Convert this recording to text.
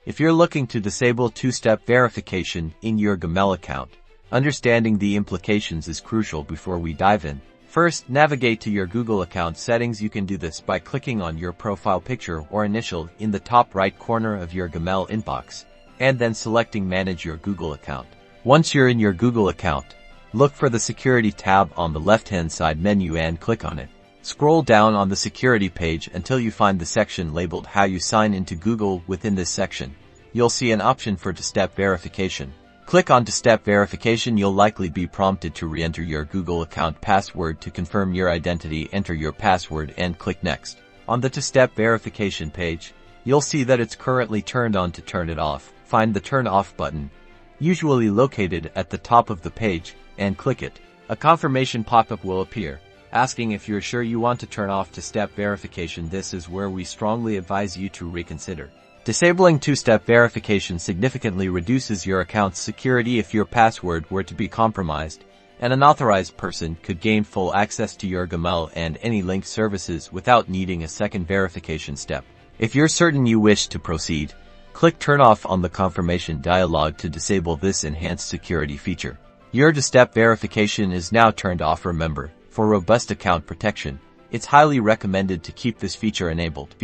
If you're looking to disable two-step verification in your Gmail account, understanding the implications is crucial before we dive in. First, navigate to your Google account settings. You can do this by clicking on your profile picture or initial in the top right corner of your Gmail inbox, and then selecting Manage your Google account. Once you're in your Google account, look for the Security tab on the left-hand side menu and click on it. Scroll down on the Security page until you find the section labeled How you sign into Google. Within this section, you'll see an option for two-step verification. Click on two-step verification. You'll likely be prompted to re-enter your Google account password to confirm your identity. Enter your password and click Next. On the two-step verification page, you'll see that it's currently turned on. To turn it off, find the Turn Off button, usually located at the top of the page, and click it. A confirmation pop-up will appear, asking if you're sure you want to turn off two-step verification. This is where we strongly advise you to reconsider. Disabling two-step verification significantly reduces your account's security. If your password were to be compromised, an unauthorized person could gain full access to your Gmail and any linked services without needing a second verification step. If you're certain you wish to proceed, click Turn Off on the confirmation dialog to disable this enhanced security feature. Your two-step verification is now turned off. Remember, for robust account protection, it's highly recommended to keep this feature enabled.